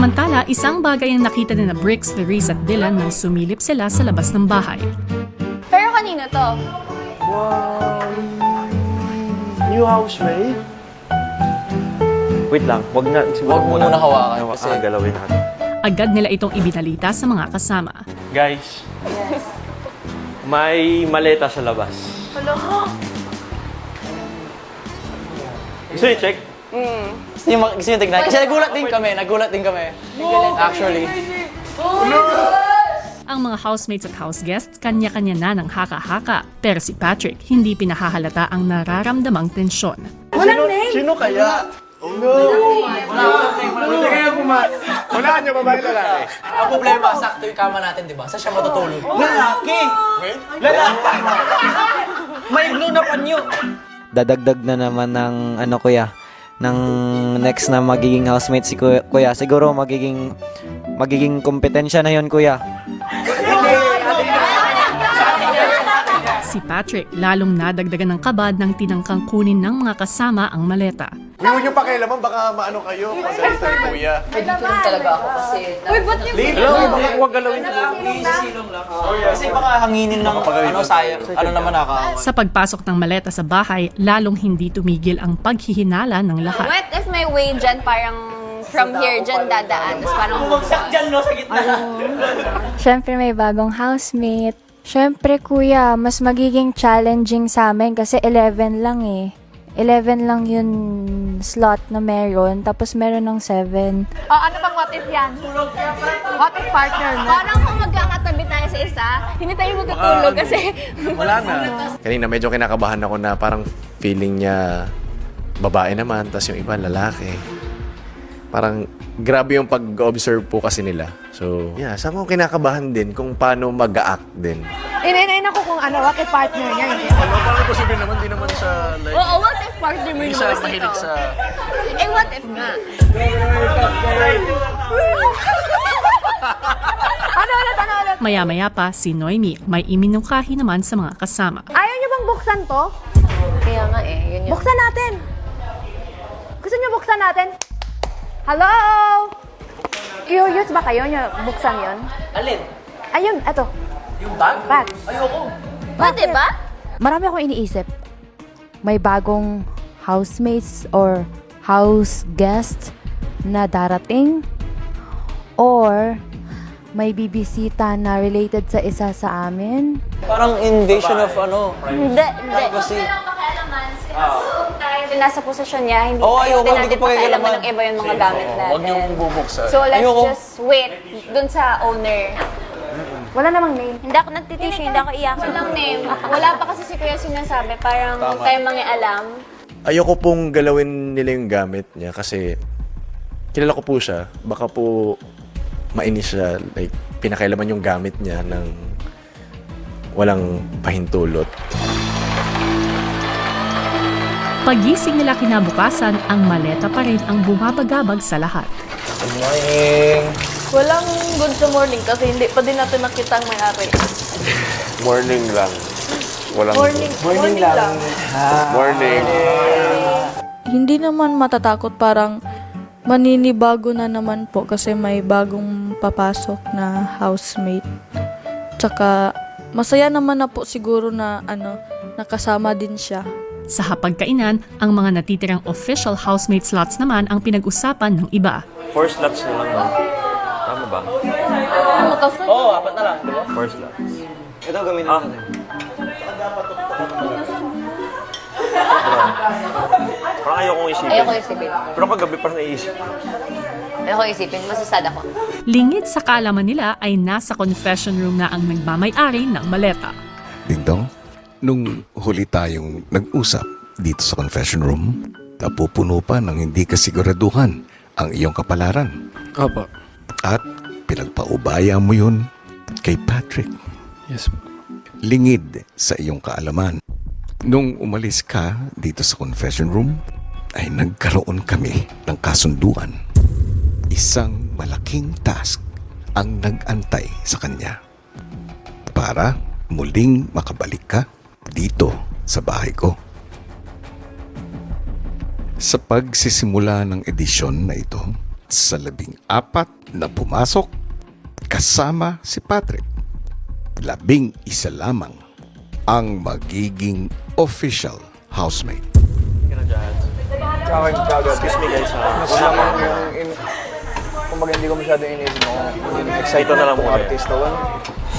Samantala, isang bagay ang nakita ni na Bricks, Clarice at Dylan nang sumilip sila sa labas ng bahay. Pero kanino to? Wow! New housemate? Wait lang, wag mo muna hawakan kasi galawin natin. Agad nila itong ibinalita sa mga kasama. Guys, may maleta sa labas. Gusto niyo check? Gusto nyo tignan? Kasi nagulat din kami. Actually. Ang mga housemates at house guests, kanya-kanya na ng haka-haka. Pero si Patrick, hindi pinahahalata ang nararamdamang tensyon. Sino kaya? Wala niyo babae lalaki. Ang problema, sakto yung kama natin, di ba? Saan siya matutulog? Lalaki! May glue na panyo! Dadagdag na naman ng kuya, ng next na magiging housemate si kuya. Siguro magiging kompetensya na yon kuya. Si Patrick, lalong nadagdagan ng kabad nang tinangkang kunin ng mga kasama ang maleta. Huwag niyo pakialaman, baka maano kayo. Pagsalita ni Kuya. Talaga ako kasi... Uy, ba't yung... Huwag galawin. Kasi baka hanginin ng sayang. Ano naman nakakaawa. Sa pagpasok ng maleta sa bahay, lalong hindi tumigil ang paghihinala ng lahat. What if may way dyan parang from here dyan dadaan? Tapos parang... Bumagsak dyan, no? Sa gitna. Siyempre may bagong housemate. Siyempre kuya, mas magiging challenging sa amin kasi 11 lang eh. 11 lang yun slot na meron, tapos meron ng 7. Oh, ano bang what if yan? What if partner mo? Parang kung magkakatabi tayo sa isa, hindi tayo matutulog kasi... Wala na. Kanina medyo kinakabahan ako na parang feeling niya babae naman, tas yung iba lalaki. Parang grabe yung pag-observe po kasi nila. So, yeah, sama ko kinakabahan din kung paano mag-act din. Inainain ako kung ano, what if partner niya. Ano, parang posible naman, di naman siya like... Oo, what if partner mo yung mga mahilig sa... Eh, what if nga? Ano ulit? Maya-maya pa, si Noemi may iminungkahi naman sa mga kasama. Ayaw niyo bang buksan to? Kaya nga eh, yun yung... Buksan natin! Gusto niyo buksan natin? Hello? Curious ba kayo niyo buksan yon? Alin? Ayun, eto. Yung bag? Bag. Ayoko. Pwede ba? Marami akong iniisip. May bagong housemates or house guest na darating or may bibisita na related sa isa sa amin. Parang invasion of ano. Hindi. Kasi... Nasa posisyon niya, hindi Oo, ayoko, din hindi natin ko pakialaman. pakialaman ng iba yung mga gamit natin. Huwag niyong bubuksan. So let's Ayoko. just wait dun sa owner. Wala namang name. Hindi ako nagtitisyo, hindi ako iyak. Walang name. Wala pa kasi si Kuya sinasabi, parang huwag tayong mangialam. Ayoko pong galawin nila yung gamit niya kasi kilala ko po siya. Baka po mainis siya, like pinakailaman yung gamit niya ng walang pahintulot. Pagising nila kinabukasan, ang maleta pa rin ang bumabagabag sa lahat. Good morning. Walang good sa morning kasi hindi pa din natin nakita ang may-ari. Morning lang. Walang Morning lang. morning. Hindi naman matatakot, parang maninibago na naman po kasi may bagong papasok na housemate. Tsaka masaya naman na po siguro na nakasama din siya. Sa hapagkainan, ang mga natitirang official housemate slots naman ang pinag-usapan ng iba. 4 slots na lang. Tama ba? Oo, 4 na lang. 4 slots. Ito gamitin natin. Parang ayokong isipin. Ayoko isipin. Pero kagabi parang naisip. Ayoko isipin, masasad ako. Lingid sa kaalaman nila ay nasa confession room na ang nagmamay-ari ng maleta. Dingdong, nung huli tayong nag-usap dito sa confession room, napupuno pa ng hindi kasiguraduhan ang iyong kapalaran. Opo. At pinagpaubaya mo yun kay Patrick. Yes. Lingid sa iyong kaalaman. Nung umalis ka dito sa confession room, ay nagkaroon kami ng kasunduan. Isang malaking task ang nag-antay sa kanya para muling makabalik ka dito sa bahay ko. Sa pagsisimula ng edisyon na ito, sa 14 na pumasok kasama si Patrick. 11 lamang ang magiging official housemate. Excuse me guys, Kumbaga hindi ko masyado inisip mo. Excited Ito na lang muna. artista ko.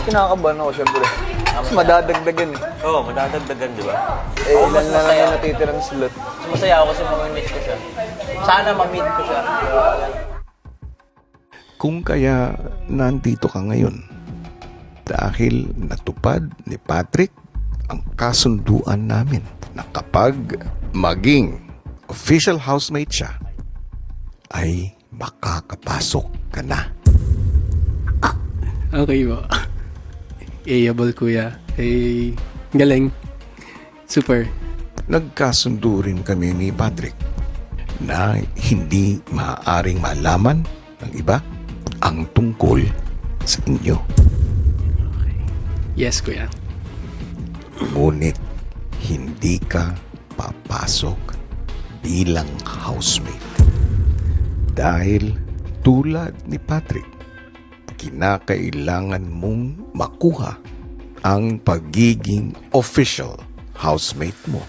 Kinakabahan ako syempre. Mas madadagdagan eh. Oo, madadagdagan, di ba? Ilan na lang yung natitirang slot. Mas masaya ako kasi mamimit ko siya. Sana ma-meet ko siya. Kung kaya nandito ka ngayon, dahil natupad ni Patrick ang kasunduan namin na kapag maging official housemate siya, ay makakapasok ka na. Okay po. Able kuya. Galing. Super. Nagkasundo rin kami ni Patrick na hindi maaaring malaman ng iba ang tungkol sa inyo. Yes kuya. Ngunit hindi ka papasok bilang housemate. Dahil tulad ni Patrick, kinakailangan mong makuha ang pagiging official housemate mo.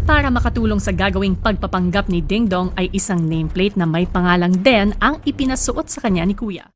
Para makatulong sa gagawing pagpapanggap ni Ding Dong ay isang nameplate na may pangalang Den ang ipinasuot sa kanya ni Kuya.